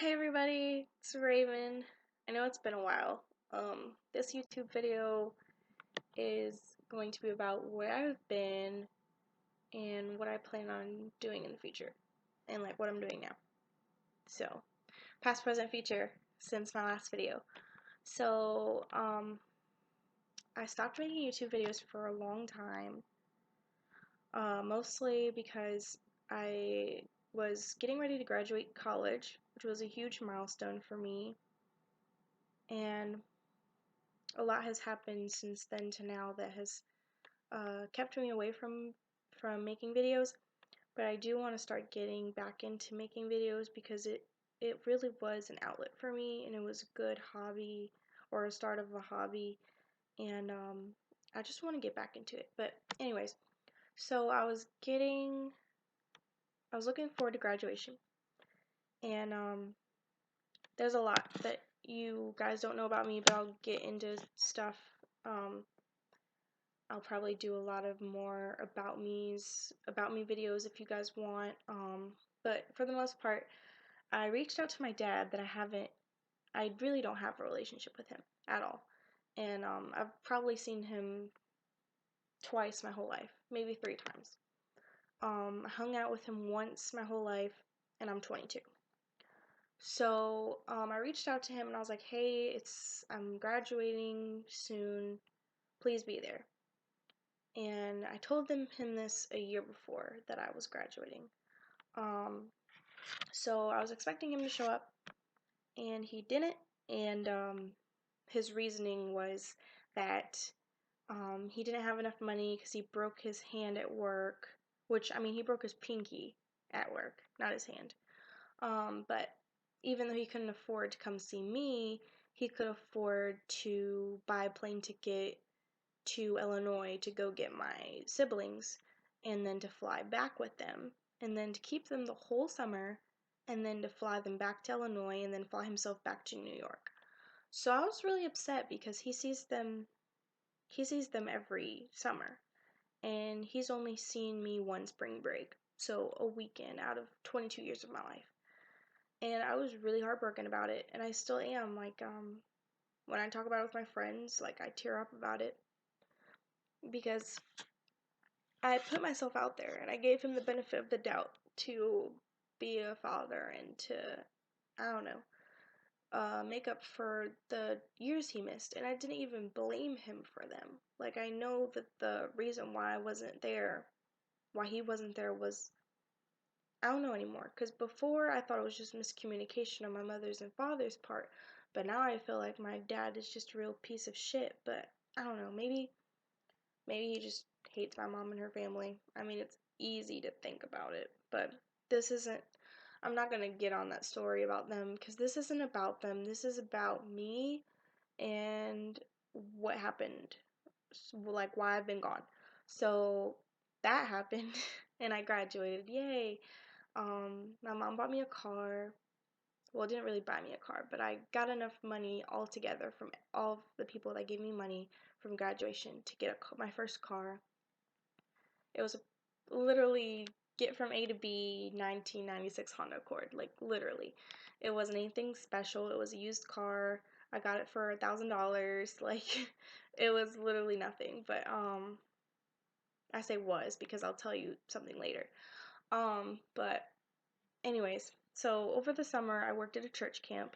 Hey everybody, it's Raven. I know it's been a while. This YouTube video is going to be about where I've been and what I plan on doing in the future, and like what I'm doing now. So, past, present, future since my last video. So, I stopped making YouTube videos for a long time, mostly because I was getting ready to graduate college, which was a huge milestone for me, and a lot has happened since then to now that has kept me away from making videos. But I do want to start getting back into making videos because it really was an outlet for me, and it was a good hobby, or a start of a hobby, and I just want to get back into it. But anyways, so I was looking forward to graduation, and there's a lot that you guys don't know about me, but I'll get into stuff. um, I'll probably do a lot of more about me videos if you guys want. But for the most part, I reached out to my dad that I really don't have a relationship with him at all. And I've probably seen him twice my whole life, maybe 3 times. I hung out with him once my whole life, and I'm 22. So I reached out to him and I was like, hey, I'm graduating soon. Please be there. And I told him this a year before that I was graduating. Um, so I was expecting him to show up, and he didn't. And his reasoning was that he didn't have enough money because he broke his hand at work. Which, I mean, he broke his pinky at work, not his hand. But even though he couldn't afford to come see me, he could afford to buy a plane ticket to Illinois to go get my siblings, and then to fly back with them, and then to keep them the whole summer, and then to fly them back to Illinois, and then fly himself back to New York. So I was really upset because he sees them every summer, and he's only seen me one spring break, so a weekend out of 22 years of my life. And I was really heartbroken about it, and I still am. Like, when I talk about it with my friends, like, I tear up about it because I put myself out there and I gave him the benefit of the doubt to be a father and to, I don't know, make up for the years he missed. And I didn't even blame him for them. Like, I know that the reason why why he wasn't there was, I don't know anymore. Because before I thought it was just miscommunication on my mother's and father's part. But now I feel like my dad is just a real piece of shit. But I don't know, maybe he just hates my mom and her family. I mean, it's easy to think about it, but this isn't. I'm not gonna get on that story about them because this isn't about them. This is about me and what happened, like why I've been gone. So that happened, and I graduated. Yay! My mom bought me a car. Well, it didn't really buy me a car, but I got enough money all together from all of the people that gave me money from graduation to get my first car. It was literally get from A to B 1996 Honda Accord, like literally. It wasn't anything special. It was a used car. I got it for $1,000. Like it was literally nothing. But I say was because I'll tell you something later. But anyways, so over the summer I worked at a church camp,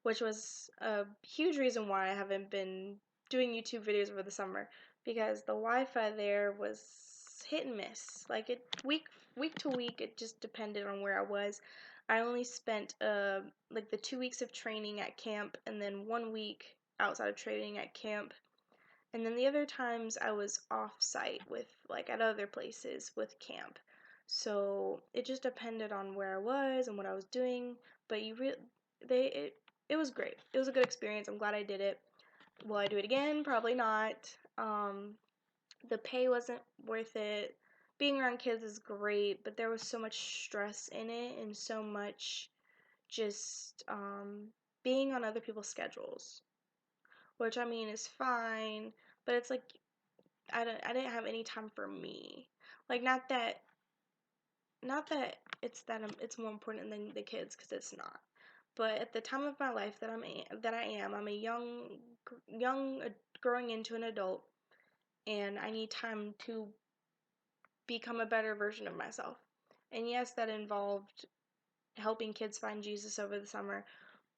which was a huge reason why I haven't been doing YouTube videos over the summer, because the Wi-Fi there was hit and miss. Like week to week, it just depended on where I was. I only spent like the 2 weeks of training at camp, and then 1 week outside of training at camp. And then the other times I was off site with like at other places with camp. So it just depended on where I was and what I was doing. But it was great. It was a good experience. I'm glad I did it. Will I do it again? Probably not. The pay wasn't worth it. Being around kids is great, but there was so much stress in it and so much just being on other people's schedules, which I mean is fine, but it's like I didn't have any time for me. Like not that it's more important than the kids, because it's not. But at the time of my life that I'm a young growing into an adult, and I need time to become a better version of myself. And yes, that involved helping kids find Jesus over the summer,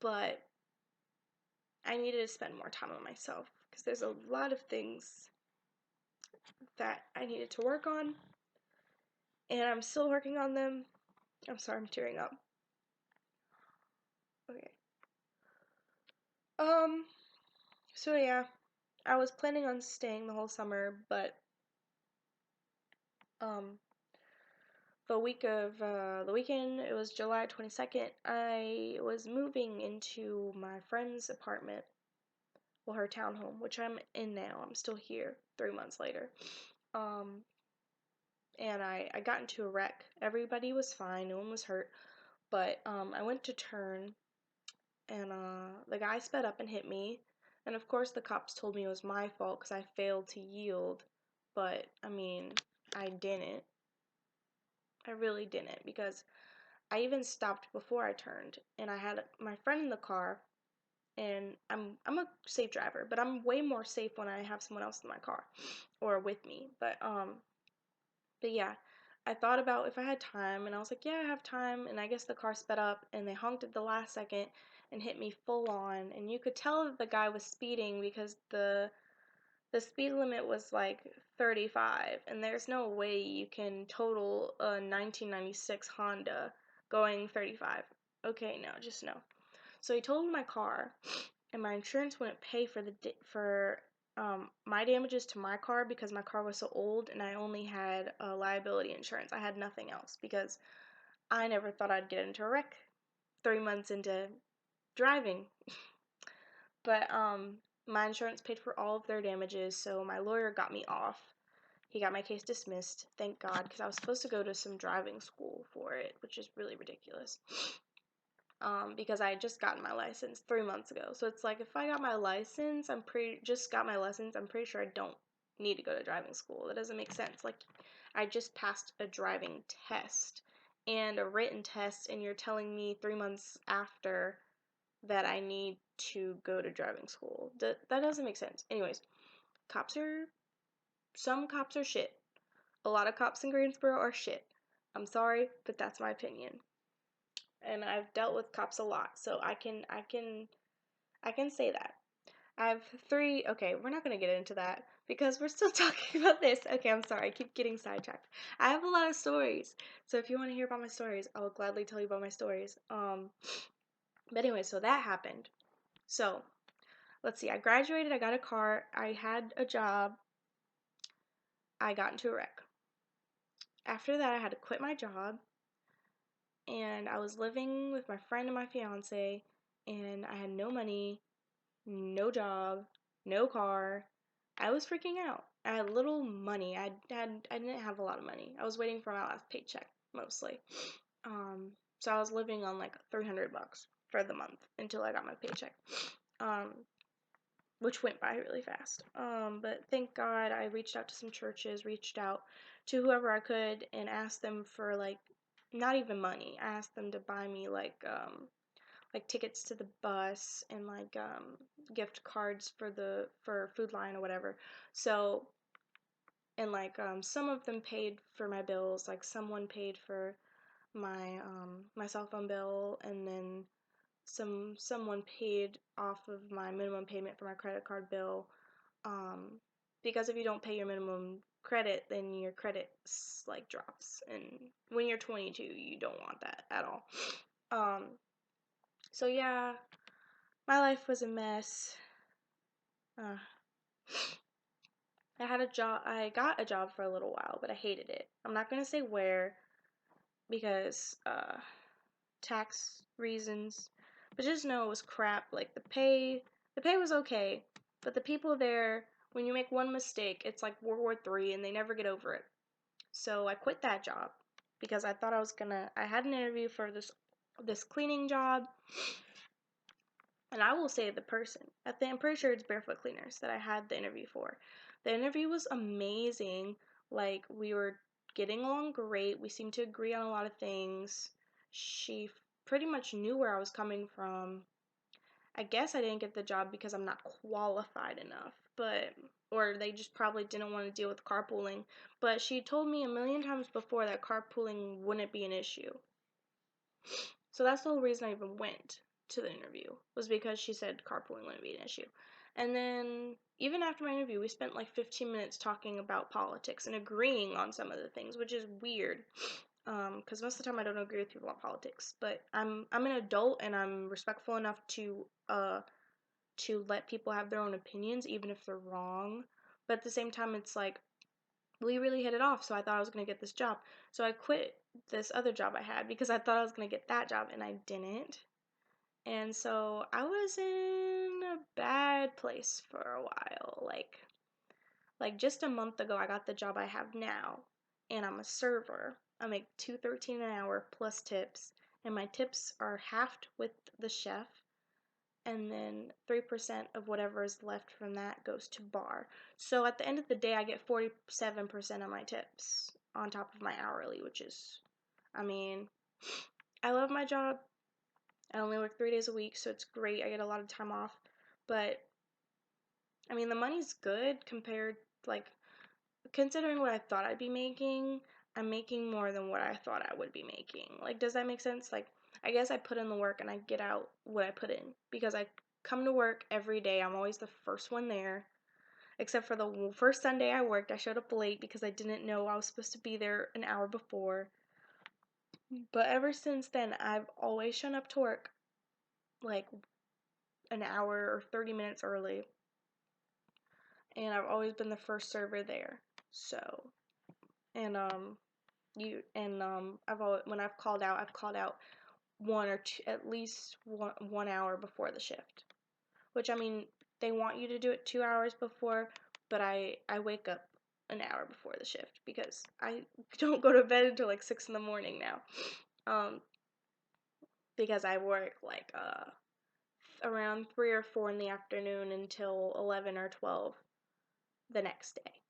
but I needed to spend more time on myself because there's a lot of things that I needed to work on, and I'm still working on them. I'm sorry, I'm tearing up. Okay. Um, so yeah, I was planning on staying the whole summer, but um, the weekend, it was July 22nd, I was moving into my friend's apartment, well, her townhome, which I'm in now. I'm still here 3 months later. Um, and I got into a wreck. Everybody was fine, no one was hurt, but I went to turn, and the guy sped up and hit me. And of course, the cops told me it was my fault because I failed to yield, but I mean, I didn't. I really didn't, because I even stopped before I turned, and I had my friend in the car, and I'm a safe driver, but I'm way more safe when I have someone else in my car or with me. But yeah, I thought about if I had time, and I was like, yeah, I have time. And I guess the car sped up, and they honked at the last second and hit me full on. And you could tell that the guy was speeding because the speed limit was like 35, and there's no way you can total a 1996 Honda going 35. Okay, no, just no. So he totaled my car, and my insurance wouldn't pay for my damages to my car because my car was so old, and I only had liability insurance. I had nothing else because I never thought I'd get into a wreck 3 months into driving. But my insurance paid for all of their damages, so my lawyer got me off. He got my case dismissed, thank God, because I was supposed to go to some driving school for it, which is really ridiculous. Because I had just gotten my license 3 months ago. So it's like if I got my license, just got my license, I'm pretty sure I don't need to go to driving school. That doesn't make sense. Like, I just passed a driving test and a written test, and you're telling me 3 months after that I need to go to driving school. That doesn't make sense. Anyways, cops are some cops are shit. A lot of cops in Greensboro are shit. I'm sorry, but that's my opinion. And I've dealt with cops a lot, so I can say that. I have three. Okay, we're not gonna get into that because we're still talking about this. Okay, I'm sorry. I keep getting sidetracked. I have a lot of stories, so if you want to hear about my stories, I will gladly tell you about my stories. But anyway, so that happened. So let's see. I graduated. I got a car. I had a job. I got into a wreck. After that, I had to quit my job, and I was living with my friend and my fiance, and I had no money, no job, no car. I was freaking out. I had little money. I didn't have a lot of money. I was waiting for my last paycheck mostly. So I was living on like $300 for the month until I got my paycheck. Um, which went by really fast. But thank God I reached out to some churches, reached out to whoever I could, and asked them for like not even money. I asked them to buy me like tickets to the bus and like gift cards for Food Line or whatever. So, and like some of them paid for my bills, like someone paid for my cell phone bill, and then someone paid off of my minimum payment for my credit card bill. Um, because if you don't pay your minimum credit, then your credit like drops, and when you're 22, you don't want that at all. Um, so yeah, my life was a mess. Uh, I had a job. I got a job for a little while, but I hated it. I'm not gonna say where because tax reasons, but just know it was crap. Like the pay was okay, but the people there, when you make one mistake, it's like World War III, and they never get over it. So I quit that job because I thought I had an interview for this cleaning job, and I will say I'm pretty sure it's Barefoot Cleaners that I had the interview for. The interview was amazing. Like, we were getting along great. We seemed to agree on a lot of things. She pretty much knew where I was coming from. I guess I didn't get the job because I'm not qualified enough, but or they just probably didn't want to deal with carpooling. But she told me a million times before that carpooling wouldn't be an issue. So that's the whole reason I even went to the interview, was because she said carpooling wouldn't be an issue. And then even after my interview, we spent like 15 minutes talking about politics and agreeing on some of the things, which is weird. Because most of the time I don't agree with people about politics, but I'm an adult and I'm respectful enough to let people have their own opinions, even if they're wrong. But at the same time, it's like, we really hit it off, so I thought I was going to get this job. So I quit this other job I had because I thought I was going to get that job, and I didn't. And so I was in a bad place for a while. Like just a month ago, I got the job I have now, and I'm a server. I make $2.13 an hour plus tips, and my tips are halved with the chef, and then 3% of whatever is left from that goes to bar. So at the end of the day, I get 47% of my tips on top of my hourly, which is, I mean, I love my job. I only work 3 days a week, so it's great. I get a lot of time off. But, I mean, the money's good compared, like, considering what I thought I'd be making, I'm making more than what I thought I would be making. Like, does that make sense? Like, I guess I put in the work and I get out what I put in because I come to work every day. I'm always the first one there. Except for the first Sunday I worked, I showed up late because I didn't know I was supposed to be there an hour before. But ever since then, I've always shown up to work like an hour or 30 minutes early. And I've always been the first server there. So, and I've always, when I've called out one or two, at least one hour before the shift. Which, I mean, they want you to do it 2 hours before, but I wake up an hour before the shift because I don't go to bed until like 6 in the morning now. Because I work like around 3 or 4 in the afternoon until 11 or 12 the next day.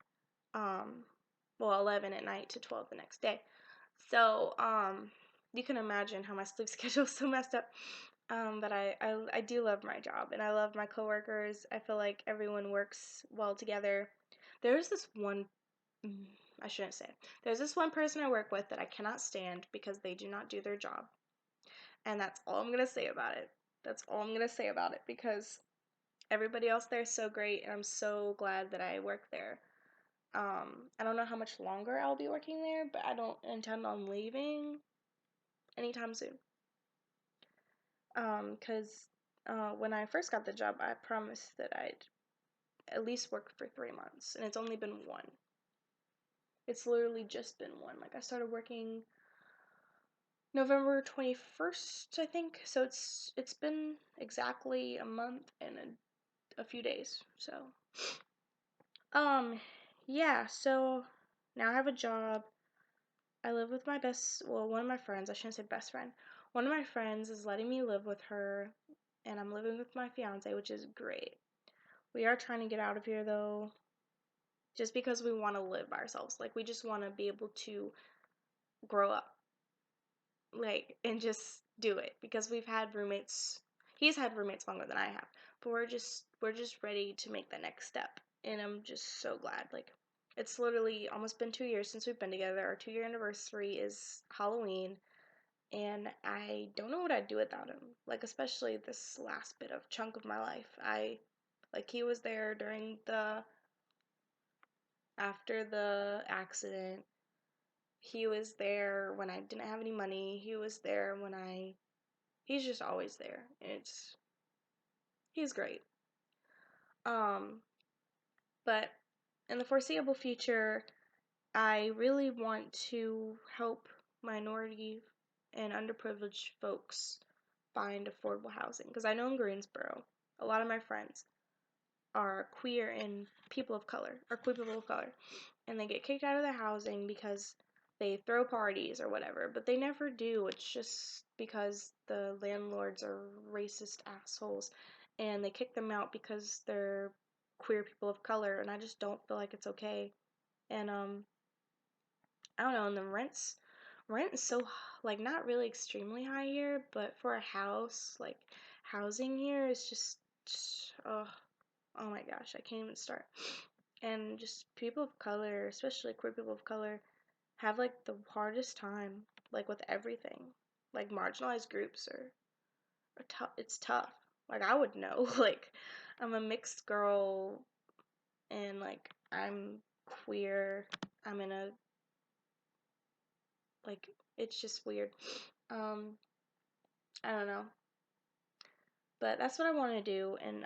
Well, 11 at night to 12 the next day. So, you can imagine how my sleep schedule is so messed up. But I do love my job and I love my coworkers. I feel like everyone works well together. There's this one, I shouldn't say. There's this one person I work with that I cannot stand because they do not do their job. And that's all I'm going to say about it. That's all I'm going to say about it because everybody else there is so great and I'm so glad that I work there. I don't know how much longer I'll be working there, but I don't intend on leaving anytime soon. Because when I first got the job, I promised that I'd at least work for 3 months, and it's only been one. It's literally just been one. Like, I started working November 21st, I think, so it's been exactly a month and a few days, so. Yeah, so now I have a job. I live with my one of my friends, I shouldn't say best friend. One of my friends is letting me live with her, and I'm living with my fiance, which is great. We are trying to get out of here though, just because we want to live by ourselves. Like, we just want to be able to grow up, like, and just do it because we've had roommates. He's had roommates longer than I have, but we're just ready to make the next step, and I'm just so glad. Like, it's literally almost been 2 years since we've been together. Our 2 year anniversary is Halloween, and I don't know what I'd do without him. Like, especially this last bit of chunk of my life. He was there during after the accident. He was there when I didn't have any money. He was there he's just always there. He's great. Um, but in the foreseeable future, I really want to help minority and underprivileged folks find affordable housing. Because I know in Greensboro, a lot of my friends are queer and people of color, or queer people of color, and they get kicked out of their housing because they throw parties or whatever, but they never do. It's just because the landlords are racist assholes and they kick them out because they're queer people of color, and I just don't feel like it's okay. And I don't know, and the rents rent is so like not really extremely high here, but for a house, like housing here is just oh my gosh, I can't even start. And just people of color, especially queer people of color, have like the hardest time like with everything. Like marginalized groups are tough. It's tough. Like I would know. Like I'm a mixed girl and like I'm queer. I'm in a like it's just weird. Um I don't know. But that's what I want to do and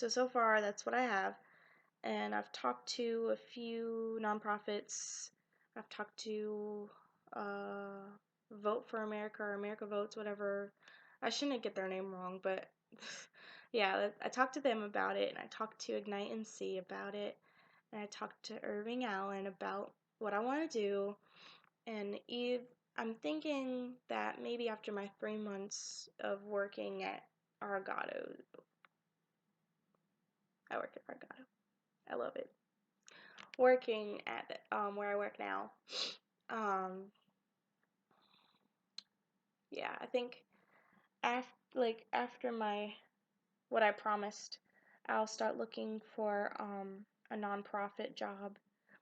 so far that's what I have. And I've talked to a few nonprofits. I've talked to uh, Vote for America or America Votes, whatever. I shouldn't get their name wrong, but yeah, I talked to them about it, and I talked to Ignite NC about it, and I talked to Irving Allen about what I want to do. And Eve, I'm thinking that maybe after my 3 months of working at Argado, I work at Argado. I love it. Working at where I work now. Um, yeah, I think after my what I promised, I'll start looking for a nonprofit job,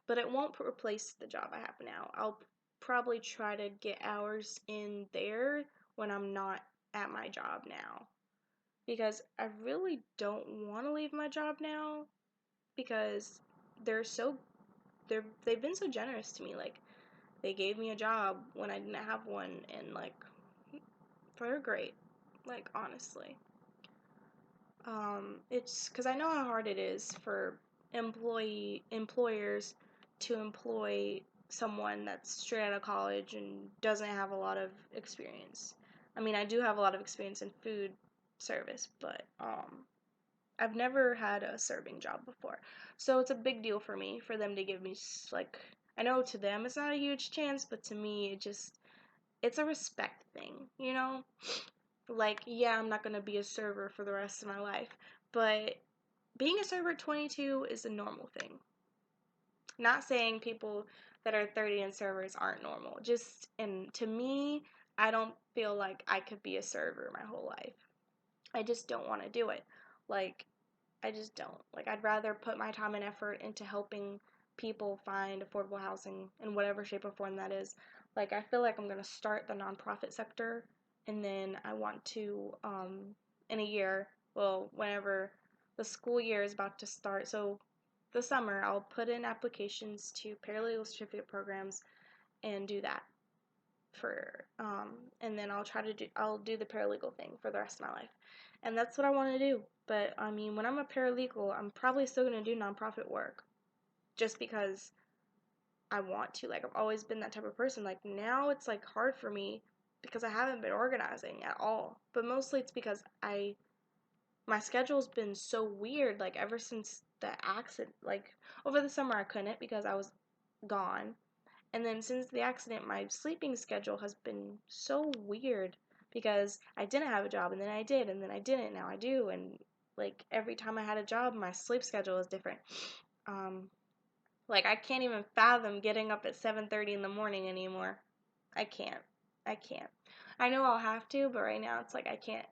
but it won't replace the job I have now. I'll probably try to get hours in there when I'm not at my job now because I really don't want to leave my job now because they're so they've been so generous to me. Like they gave me a job when I didn't have one, and like they're great. Like honestly, it's because I know how hard it is for employers to employ someone that's straight out of college and doesn't have a lot of experience. I mean, I do have a lot of experience in food service, but I've never had a serving job before. So it's a big deal for me for them to give me like I know to them it's not a huge chance, but to me it's a respect thing, you know? Like, yeah, I'm not going to be a server for the rest of my life, but being a server at 22 is a normal thing. Not saying people that are 30 and servers aren't normal. Just and to me, I don't feel like I could be a server my whole life. I just don't want to do it. Like I just don't. Like, I'd rather put my time and effort into helping people find affordable housing in whatever shape or form that is. Like, I feel like I'm going to start the nonprofit sector, and then I want to, in a year, well, whenever the school year is about to start, so the summer, I'll put in applications to paralegal certificate programs and do that for and then I'll do the paralegal thing for the rest of my life. And that's what I want to do. But I mean, when I'm a paralegal, I'm probably still going to do nonprofit work just because I want to. Like I've always been that type of person. Like now it's like hard for me because I haven't been organizing at all. But mostly it's because I my schedule's been so weird like ever since the accident. Like over the summer I couldn't because I was gone. And then since the accident, my sleeping schedule has been so weird because I didn't have a job and then I did and then I didn't. Now I do. And like every time I had a job, my sleep schedule is different. Um, like I can't even fathom getting up at 7:30 in the morning anymore. I can't. I can't. I know I'll have to, but right now it's like I can't.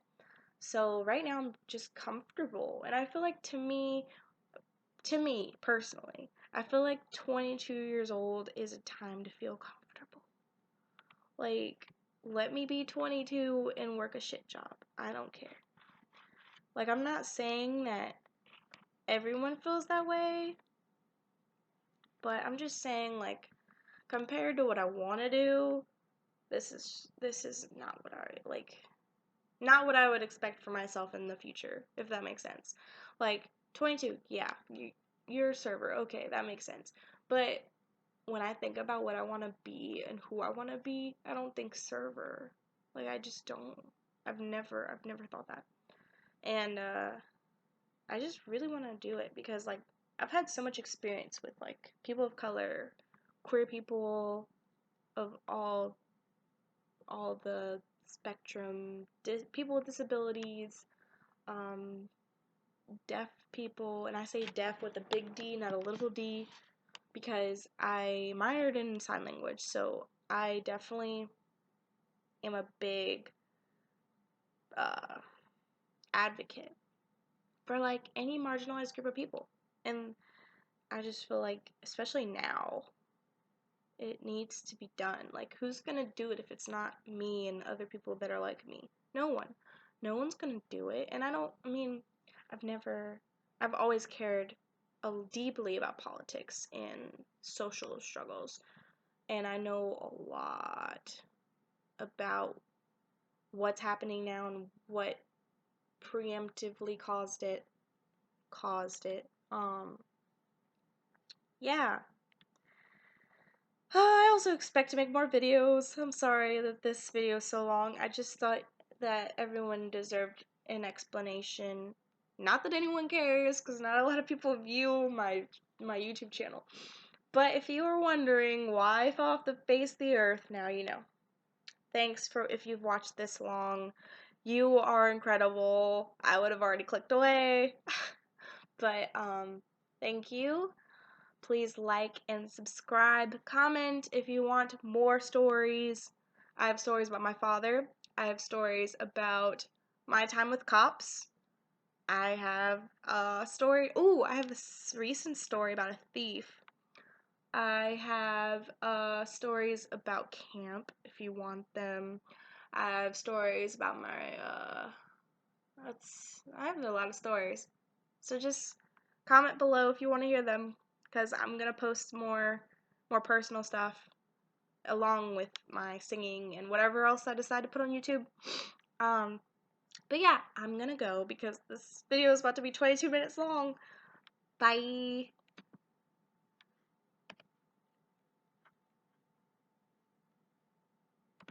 So right now I'm just comfortable. And I feel like to me personally, I feel like 22 years old is a time to feel comfortable. Like, let me be 22 and work a shit job. I don't care. Like, I'm not saying that everyone feels that way, but I'm just saying, like, compared to what I want to do, this is not what I like. Not what I would expect for myself in the future, if that makes sense. Like, 22, yeah, you're a server, okay, that makes sense. But when I think about what I want to be and who I want to be, I don't think server. Like I just don't. I've never thought that. And I just really want to do it because like I've had so much experience with like people of color, queer people of all the spectrum, people with disabilities, um, deaf people, and I say deaf with a big D, not a little d. because I minored in sign language, so I definitely am a big uh, advocate for like any marginalized group of people. And I just feel like, especially now, it needs to be done. Like, who's gonna do it if it's not me and other people that are like me? No one. No one's gonna do it. And I mean, I've never, I've always cared deeply about politics and social struggles. And I know a lot about what's happening now and what preemptively caused it. Yeah. I also expect to make more videos. I'm sorry that this video is so long. I just thought that everyone deserved an explanation. Not that anyone cares, because not a lot of people view my YouTube channel. But if you were wondering why I fell off the face of the earth, now you know. Thanks for if you've watched this long. You are incredible. I would have already clicked away. But thank you. Please like and subscribe. Comment if you want more stories. I have stories about my father. I have stories about my time with cops. I have a story. Ooh, I have this recent story about a thief. I have stories about camp if you want them. I have stories about my I have a lot of stories. So just comment below if you want to hear them, because I'm gonna post more personal stuff along with my singing and whatever else I decide to put on YouTube. Um, but yeah, I'm gonna go because this video is about to be 22 minutes long. Bye.